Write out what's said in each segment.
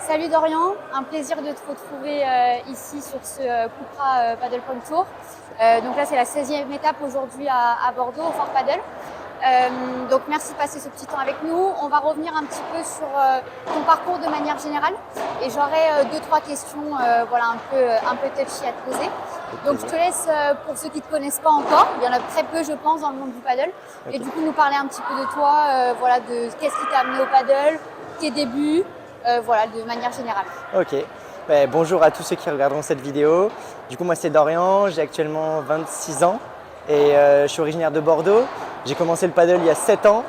Salut Dorian, un plaisir de te retrouver ici sur ce Cupra Paddle Point Tour. Donc là c'est la 16e étape aujourd'hui à Bordeaux au Fort Paddle. Donc merci de passer ce petit temps avec nous. On va revenir un petit peu sur ton parcours de manière générale et j'aurai 2-3 questions voilà, un peu touchy à te poser. Donc je te laisse, pour ceux qui ne te connaissent pas encore, il y en a très peu je pense dans le monde du paddle, et du coup nous parler un petit peu de toi, voilà, de qu'est-ce qui t'a amené au paddle, tes débuts, voilà, de manière générale. Ok, bonjour à tous ceux qui regarderont cette vidéo. Du coup moi c'est Dorian, j'ai actuellement 26 ans et je suis originaire de Bordeaux. J'ai commencé le paddle il y a 7 ans,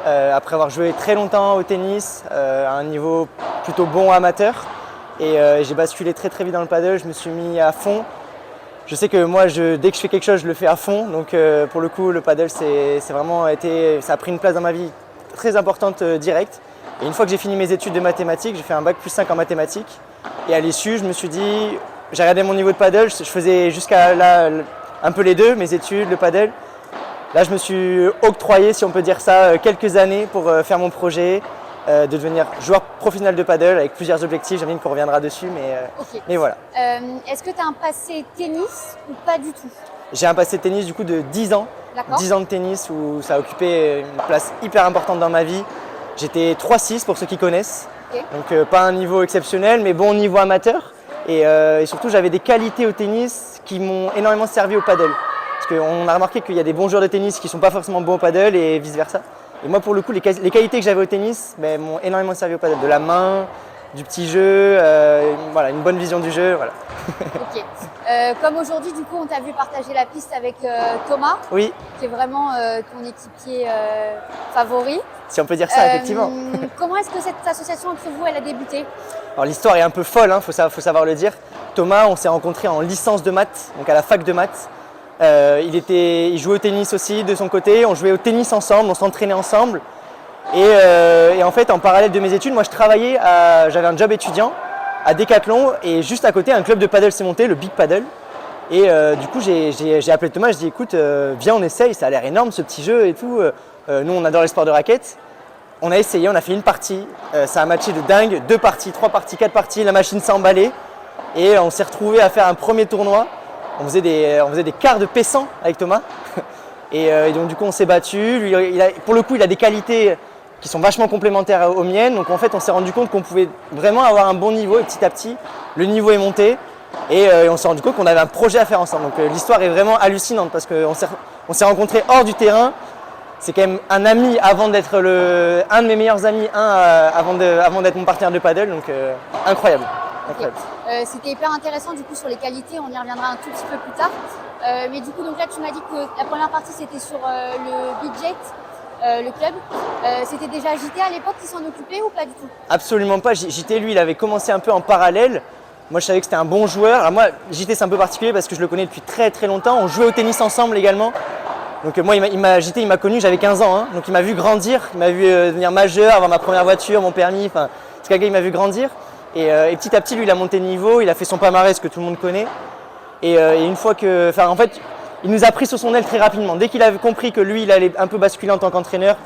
après avoir joué très longtemps au tennis à un niveau plutôt bon amateur. Et j'ai basculé très vite dans le paddle, je me suis mis à fond. Je sais que moi, dès que je fais quelque chose, je le fais à fond. Donc pour le coup, le paddle, ça a pris une place dans ma vie très importante direct. Et une fois que j'ai fini mes études de mathématiques, j'ai fait un bac plus 5 en mathématiques. Et à l'issue, je me suis dit, j'ai regardé mon niveau de paddle, je faisais jusqu'à là un peu les deux, mes études, le paddle. Là, je me suis octroyé, si on peut dire ça, quelques années pour faire mon projet de devenir joueur professionnel de paddle avec plusieurs objectifs. J'imagine qu'on reviendra dessus, Okay. mais voilà. Est-ce que tu as un passé tennis ou pas du tout? J'ai un passé de tennis du coup de 10 ans. 10 ans de tennis où ça a occupé une place hyper importante dans ma vie. J'étais 3-6 pour ceux qui connaissent. Okay. Donc pas un niveau exceptionnel, mais bon niveau amateur. Et surtout, j'avais des qualités au tennis qui m'ont énormément servi au paddle. Parce qu'on a remarqué qu'il y a des bons joueurs de tennis qui ne sont pas forcément bons au paddle et vice versa. Et moi, pour le coup, les qualités que j'avais au tennis m'ont énormément servi au paddle. De la main, du petit jeu, voilà, une bonne vision du jeu. Voilà. Ok. Comme aujourd'hui, du coup, on t'a vu partager la piste avec Thomas, oui. Qui est vraiment ton équipier favori. Si on peut dire ça, effectivement. Comment est-ce que cette association entre vous, elle a débuté? Alors l'histoire est un peu folle, faut savoir le dire. Thomas, on s'est rencontrés en licence de maths, donc à la fac de maths. Il jouait au tennis aussi de son côté, on jouait au tennis ensemble, on s'entraînait ensemble. Et en fait, en parallèle de mes études, moi je travaillais, j'avais un job étudiant à Decathlon et juste à côté, un club de paddle s'est monté, le Big Paddle. Et du coup, j'ai appelé Thomas, je dis écoute, viens on essaye, ça a l'air énorme ce petit jeu et tout. Nous on adore les sports de raquettes. On a essayé, on a fait une partie, ça a matché de dingue, 2 parties, 3 parties, 4 parties, la machine s'est emballée. Et on s'est retrouvés à faire un premier tournoi. On faisait des quarts de P100 avec Thomas. Et donc du coup on s'est battu. Lui, pour le coup il a des qualités qui sont vachement complémentaires aux miennes. Donc en fait on s'est rendu compte qu'on pouvait vraiment avoir un bon niveau et petit à petit le niveau est monté. Et on s'est rendu compte qu'on avait un projet à faire ensemble. Donc l'histoire est vraiment hallucinante parce qu'on s'est rencontrés hors du terrain. C'est quand même un ami avant d'être un de mes meilleurs amis, avant d'être mon partenaire de paddle. Donc incroyable. Okay. C'était hyper intéressant du coup sur les qualités, on y reviendra un tout petit peu plus tard. Mais du coup donc là tu m'as dit que la première partie c'était sur le Big Jet, le club. C'était déjà JT à l'époque qui s'en occupait ou pas du tout? Absolument pas, JT lui il avait commencé un peu en parallèle. Moi je savais que c'était un bon joueur. Alors moi JT c'est un peu particulier parce que je le connais depuis très longtemps. On jouait au tennis ensemble également. Donc moi JT il m'a connu, j'avais 15 ans, donc il m'a vu grandir, il m'a vu devenir majeur, avoir ma première voiture, mon permis, c'est quelqu'un qui m'a vu grandir. Et petit à petit, lui, il a monté de niveau, il a fait son palmarès que tout le monde connaît. Et une fois que, en fait, il nous a pris sur son aile très rapidement. Dès qu'il avait compris que lui, il allait un peu basculer en tant qu'entraîneur,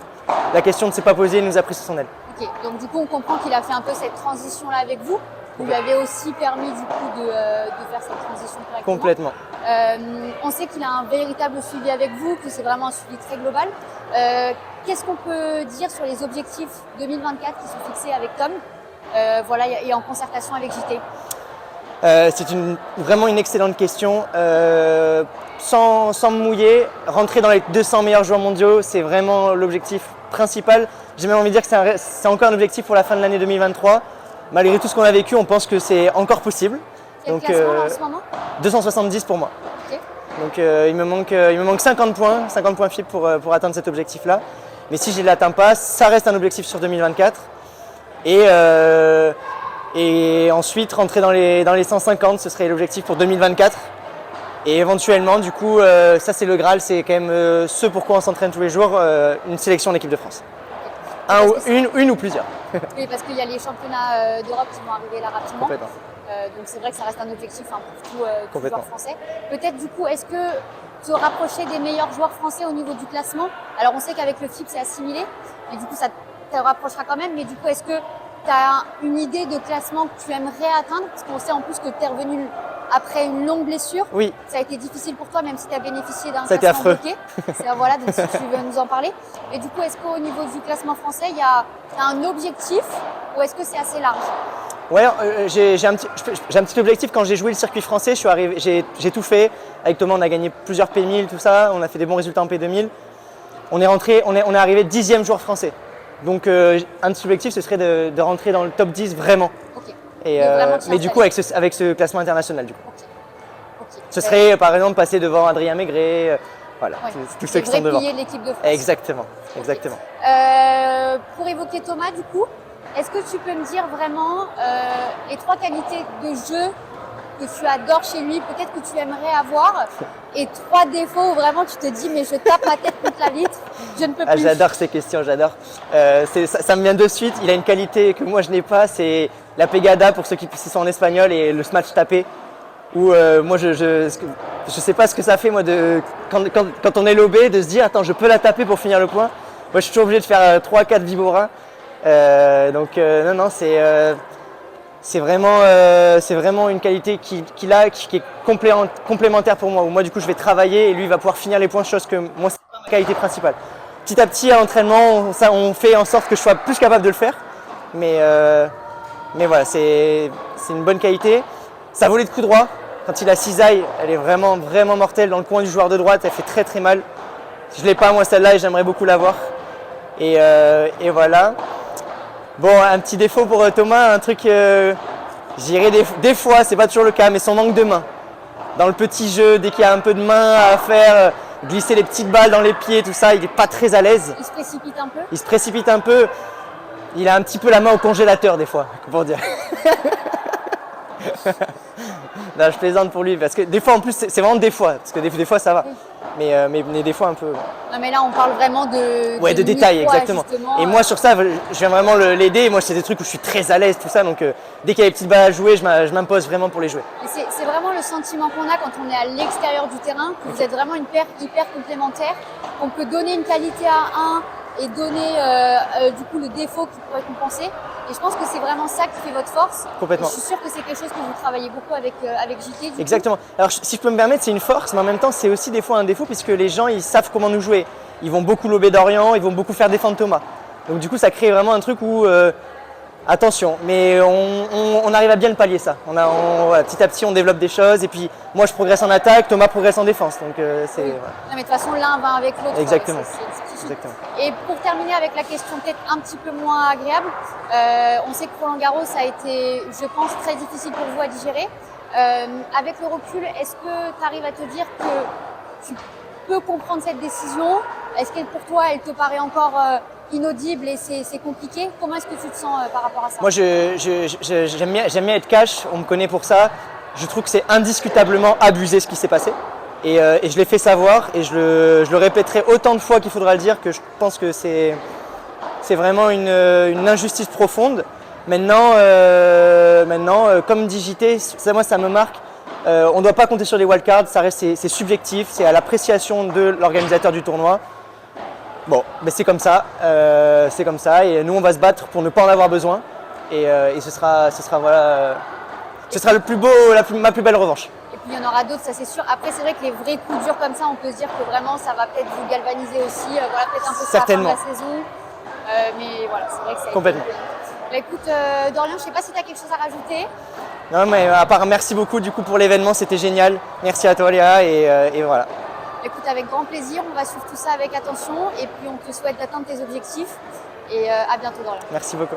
la question ne s'est pas posée, il nous a pris sur son aile. Ok, donc du coup, on comprend qu'il a fait un peu cette transition-là avec vous. Vous lui avez aussi permis du coup de faire cette transition correctement. Complètement. On sait qu'il a un véritable suivi avec vous, que c'est vraiment un suivi très global. Qu'est-ce qu'on peut dire sur les objectifs 2024 qui sont fixés avec Tom? Voilà, et en concertation avec JT. C'est vraiment une excellente question. Sans me mouiller, rentrer dans les 200 meilleurs joueurs mondiaux, c'est vraiment l'objectif principal. J'ai même envie de dire que c'est encore un objectif pour la fin de l'année 2023. Malgré tout ce qu'on a vécu, on pense que c'est encore possible. Quel classement là, en ce moment? 270 pour moi. Okay. Donc il me manque 50 points FIB pour atteindre cet objectif-là. Mais si je ne l'atteins pas, ça reste un objectif sur 2024. Et ensuite rentrer dans les 150, ce serait l'objectif pour 2024. Et éventuellement, du coup, ça c'est le Graal, c'est quand même ce pourquoi on s'entraîne tous les jours, une sélection de l'équipe de France. Une ou plusieurs. Oui, parce qu'il y a les championnats d'Europe qui vont arriver là rapidement. Complètement. Donc c'est vrai que ça reste un objectif pour tout joueur français. Peut-être du coup, est-ce que te rapprocher des meilleurs joueurs français au niveau du classement? Alors on sait qu'avec le FIB c'est assimilé, mais du coup ça te rapprochera quand même. Mais du coup, est-ce que tu as une idée de classement que tu aimerais atteindre? Parce qu'on sait en plus que tu es revenu après une longue blessure. Oui. Ça a été difficile pour toi, même si tu as bénéficié d'un Ça a été classement affreux. bloqué. Voilà, donc si tu veux nous en parler. Et du coup, est-ce qu'au niveau du classement français, il y a un objectif ou est-ce que c'est assez large? Ouais, j'ai un petit objectif. Quand j'ai joué le circuit français, j'ai tout fait. Avec Thomas, on a gagné plusieurs P1000, tout ça. On a fait des bons résultats en P2000. On est arrivé 10e joueur français. Donc un petit objectif, ce serait de rentrer dans le top 10 vraiment. Ok. Et, mais du coup, avec ce classement international, du coup. Ok. Ce serait par exemple passer devant Adrien Maigret, voilà, Ouais. tous ceux qui sont devant. L'équipe de France. Exactement, exactement. Pour évoquer Thomas, du coup, est-ce que tu peux me dire vraiment les 3 qualités de jeu que tu adores chez lui, peut-être que tu aimerais avoir, et 3 défauts où vraiment tu te dis mais je tape ma tête contre la vitre, je ne peux plus. J'adore ces questions, j'adore. Ça me vient de suite. Il a une qualité que moi je n'ai pas, c'est la pegada pour ceux qui sont en espagnol et le smash tapé. Où moi je sais pas ce que ça fait moi quand on est lobé de se dire attends je peux la taper pour finir le point. Moi je suis toujours obligé de faire 3-4 vibora. Non c'est vraiment une qualité qu'il a qui est complémentaire pour moi. Où moi du coup je vais travailler et lui il va pouvoir finir les points, chose que moi c'est pas ma qualité principale. Petit à petit à l'entraînement on fait en sorte que je sois plus capable de le faire. Mais voilà, c'est une bonne qualité. Sa volée de coup droit, quand il a cisaille, elle est vraiment mortelle dans le coin du joueur de droite, elle fait très très mal. Je l'ai pas moi celle-là et j'aimerais beaucoup l'avoir. Et voilà. Bon, un petit défaut pour Thomas, un truc, j'irais des fois, c'est pas toujours le cas, mais son manque de main. Dans le petit jeu, dès qu'il y a un peu de main à faire, glisser les petites balles dans les pieds, tout ça, il n'est pas très à l'aise. Il se précipite un peu? Il se précipite un peu. Il a un petit peu la main au congélateur des fois, pour dire. Non, je plaisante pour lui, parce que des fois en plus, c'est vraiment des fois, parce que des fois ça va. Oui. Mais des fois un peu. Non mais là on parle vraiment de détails, exactement. Et moi sur ça, je viens vraiment l'aider. Moi c'est des trucs où je suis très à l'aise, tout ça. Donc dès qu'il y a des petites balles à jouer, je m'impose vraiment pour les jouer. C'est vraiment le sentiment qu'on a quand on est à l'extérieur du terrain, que vous êtes vraiment une paire hyper complémentaire. On peut donner une qualité à un et donner du coup le défaut qui pourrait compenser. Et je pense que c'est vraiment ça qui fait votre force. Complètement. Et je suis sûre que c'est quelque chose que vous travaillez beaucoup avec JT. Exactement. Alors si je peux me permettre, c'est une force, mais en même temps c'est aussi des fois un défaut puisque les gens ils savent comment nous jouer. Ils vont beaucoup lober d'Orient, ils vont beaucoup faire défendre Thomas. Donc du coup ça crée vraiment un truc où attention, mais on arrive à bien le pallier ça. Voilà, petit à petit on développe des choses et puis moi je progresse en attaque, Thomas progresse en défense. Donc c'est. Oui. Voilà. Non mais de toute façon l'un va avec l'autre. Exactement. Exactement. Et pour terminer avec la question peut-être un petit peu moins agréable, on sait que Roland Garros a été, je pense, très difficile pour vous à digérer. Avec le recul, est-ce que tu arrives à te dire que tu peux comprendre cette décision? Est-ce que pour toi, elle te paraît encore inaudible et c'est compliqué? Comment est-ce que tu te sens par rapport à ça? Moi, j'aime bien être cash, on me connaît pour ça. Je trouve que c'est indiscutablement abusé ce qui s'est passé. Et je l'ai fait savoir et je le répéterai autant de fois qu'il faudra le dire que je pense que c'est vraiment une injustice profonde. Maintenant, comme dit JT, moi ça me marque. On ne doit pas compter sur les wildcards, c'est subjectif, c'est à l'appréciation de l'organisateur du tournoi. Bon, mais c'est comme ça et nous on va se battre pour ne pas en avoir besoin et ce sera voilà, ce sera le plus beau, ma plus belle revanche. Et puis il y en aura d'autres, ça c'est sûr. Après c'est vrai que les vrais coups durs comme ça, on peut se dire que vraiment ça va peut-être vous galvaniser aussi, voilà, peut-être un peu sur la fin de la saison. Mais voilà, c'est vrai que c'est complètement. Bah, écoute, Dorian, je ne sais pas si tu as quelque chose à rajouter. Non, mais à part merci beaucoup du coup pour l'événement, c'était génial. Merci à toi Léa et voilà. Écoute, avec grand plaisir, on va suivre tout ça avec attention et puis on te souhaite d'atteindre tes objectifs et à bientôt Dorian. Merci beaucoup.